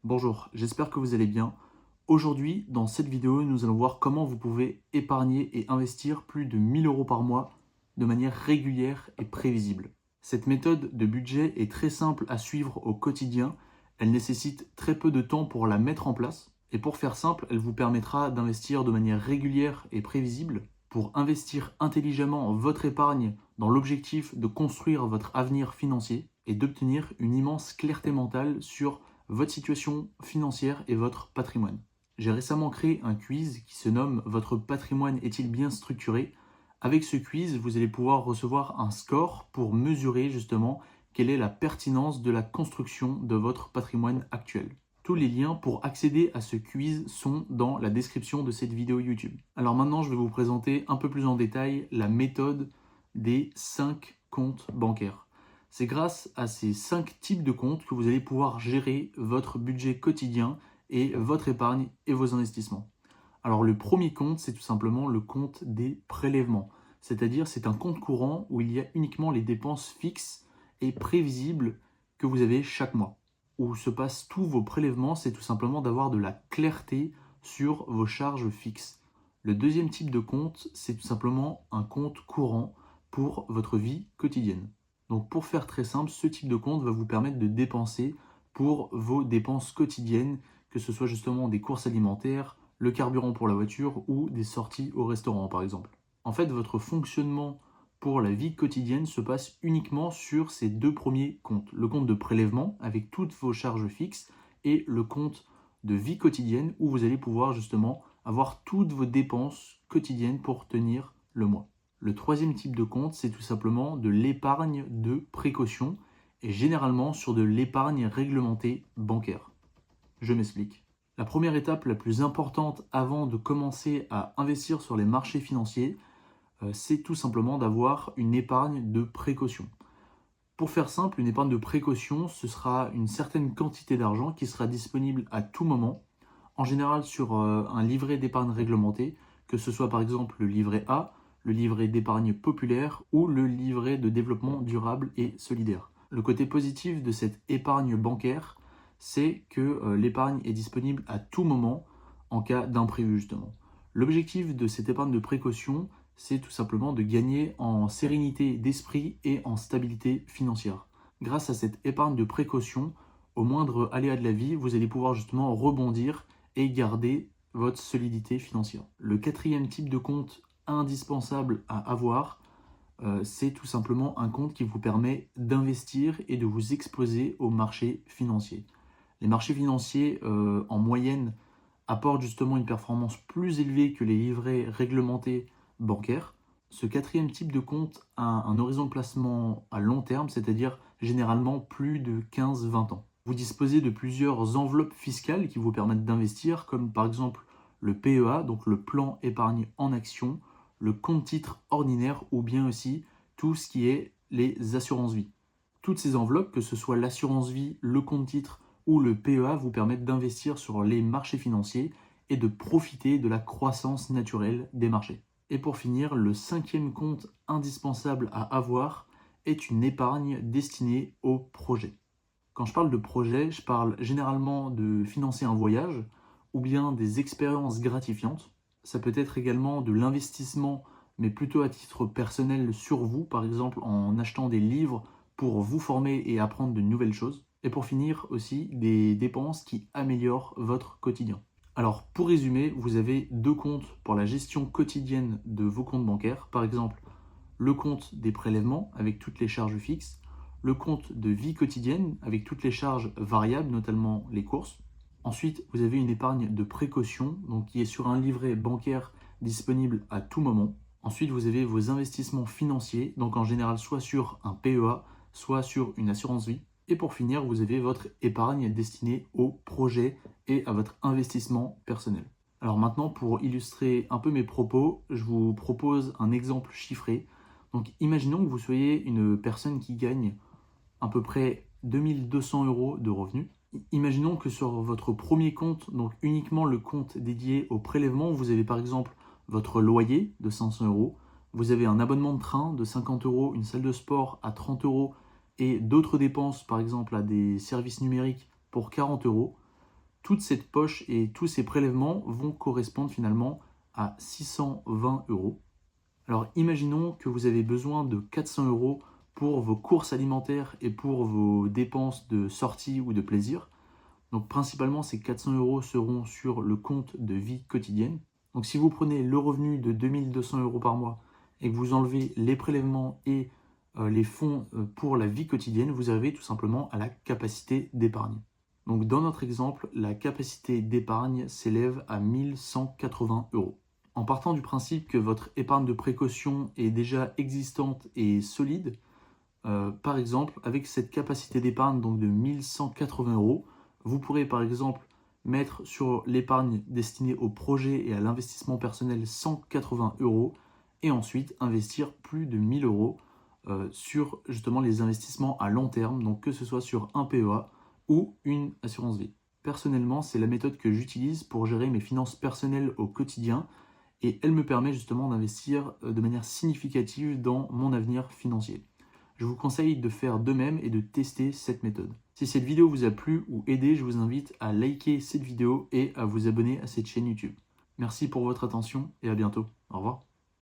Bonjour, j'espère que vous allez bien. Aujourd'hui, dans cette vidéo, nous allons voir comment vous pouvez épargner et investir plus de 1000 euros par mois de manière régulière et prévisible. Cette méthode de budget est très simple à suivre au quotidien. Elle nécessite très peu de temps pour la mettre en place. Et pour faire simple, elle vous permettra d'investir de manière régulière et prévisible pour investir intelligemment votre épargne dans l'objectif de construire votre avenir financier et d'obtenir une immense clarté mentale sur votre situation financière et votre patrimoine. J'ai récemment créé un quiz qui se nomme Votre patrimoine est-il bien structuré? Avec ce quiz, vous allez pouvoir recevoir un score pour mesurer justement quelle est la pertinence de la construction de votre patrimoine actuel. Tous les liens pour accéder à ce quiz sont dans la description de cette vidéo YouTube. Alors maintenant, je vais vous présenter un peu plus en détail la méthode des 5 comptes bancaires. C'est grâce à ces 5 types de comptes que vous allez pouvoir gérer votre budget quotidien et votre épargne et vos investissements. Alors le premier compte, c'est tout simplement le compte des prélèvements. C'est-à-dire c'est un compte courant où il y a uniquement les dépenses fixes et prévisibles que vous avez chaque mois. Où se passent tous vos prélèvements, c'est tout simplement d'avoir de la clarté sur vos charges fixes. Le deuxième type de compte, c'est tout simplement un compte courant pour votre vie quotidienne. Donc pour faire très simple, ce type de compte va vous permettre de dépenser pour vos dépenses quotidiennes, que ce soit justement des courses alimentaires, le carburant pour la voiture ou des sorties au restaurant par exemple. En fait, votre fonctionnement pour la vie quotidienne se passe uniquement sur ces deux premiers comptes. Le compte de prélèvement avec toutes vos charges fixes et le compte de vie quotidienne où vous allez pouvoir justement avoir toutes vos dépenses quotidiennes pour tenir le mois. Le troisième type de compte, c'est tout simplement de l'épargne de précaution et généralement sur de l'épargne réglementée bancaire. Je m'explique. La première étape la plus importante avant de commencer à investir sur les marchés financiers, c'est tout simplement d'avoir une épargne de précaution. Pour faire simple, une épargne de précaution, ce sera une certaine quantité d'argent qui sera disponible à tout moment, en général sur un livret d'épargne réglementé, que ce soit par exemple le livret A, le livret d'épargne populaire ou le livret de développement durable et solidaire. Le côté positif de cette épargne bancaire, c'est que l'épargne est disponible à tout moment en cas d'imprévu justement. L'objectif de cette épargne de précaution, c'est tout simplement de gagner en sérénité d'esprit et en stabilité financière. Grâce à cette épargne de précaution, au moindre aléa de la vie, vous allez pouvoir justement rebondir et garder votre solidité financière. Le quatrième type de compte indispensable à avoir, c'est tout simplement un compte qui vous permet d'investir et de vous exposer aux marchés financiers. Les marchés financiers, en moyenne, apportent justement une performance plus élevée que les livrets réglementés bancaires. Ce quatrième type de compte a un horizon de placement à long terme, c'est-à-dire généralement plus de 15-20 ans. Vous disposez de plusieurs enveloppes fiscales qui vous permettent d'investir, comme par exemple le PEA, donc le plan épargne en action, le compte titre ordinaire ou bien aussi tout ce qui est les assurances vie. Toutes ces enveloppes, que ce soit l'assurance vie, le compte titre ou le PEA, vous permettent d'investir sur les marchés financiers et de profiter de la croissance naturelle des marchés. Et pour finir, le cinquième compte indispensable à avoir est une épargne destinée au projet. Quand je parle de projet, je parle généralement de financer un voyage ou bien des expériences gratifiantes. Ça peut être également de l'investissement, mais plutôt à titre personnel sur vous, par exemple en achetant des livres pour vous former et apprendre de nouvelles choses. Et pour finir aussi, des dépenses qui améliorent votre quotidien. Alors pour résumer, vous avez deux comptes pour la gestion quotidienne de vos comptes bancaires. Par exemple, le compte des prélèvements avec toutes les charges fixes, le compte de vie quotidienne avec toutes les charges variables, notamment les courses. Ensuite, vous avez une épargne de précaution, donc qui est sur un livret bancaire disponible à tout moment. Ensuite, vous avez vos investissements financiers, donc en général soit sur un PEA, soit sur une assurance vie. Et pour finir, vous avez votre épargne destinée au projet et à votre investissement personnel. Alors maintenant, pour illustrer un peu mes propos, je vous propose un exemple chiffré. Donc imaginons que vous soyez une personne qui gagne à peu près 2200 euros de revenus. Imaginons que sur votre premier compte, donc uniquement le compte dédié au prélèvement, vous avez par exemple votre loyer de 500 euros, vous avez un abonnement de train de 50 euros, une salle de sport à 30 euros et d'autres dépenses, par exemple à des services numériques pour 40 euros. toute cette poche et tous ces prélèvements vont correspondre finalement à 620 euros. Alors imaginons que vous avez besoin de 400 euros pour vos courses alimentaires et pour vos dépenses de sortie ou de plaisir. Donc principalement, ces 400 euros seront sur le compte de vie quotidienne. Donc si vous prenez le revenu de 2200 euros par mois et que vous enlevez les prélèvements et les fonds pour la vie quotidienne, vous arrivez tout simplement à la capacité d'épargne. Donc dans notre exemple, la capacité d'épargne s'élève à 1180 euros. En partant du principe que votre épargne de précaution est déjà existante et solide, par exemple, avec cette capacité d'épargne donc de 1180 euros, vous pourrez par exemple mettre sur l'épargne destinée au projet et à l'investissement personnel 180 euros et ensuite investir plus de 1000 euros sur justement les investissements à long terme, donc que ce soit sur un PEA ou une assurance vie. Personnellement, c'est la méthode que j'utilise pour gérer mes finances personnelles au quotidien et elle me permet justement d'investir de manière significative dans mon avenir financier. Je vous conseille de faire de même et de tester cette méthode. Si cette vidéo vous a plu ou aidé, je vous invite à liker cette vidéo et à vous abonner à cette chaîne YouTube. Merci pour votre attention et à bientôt. Au revoir.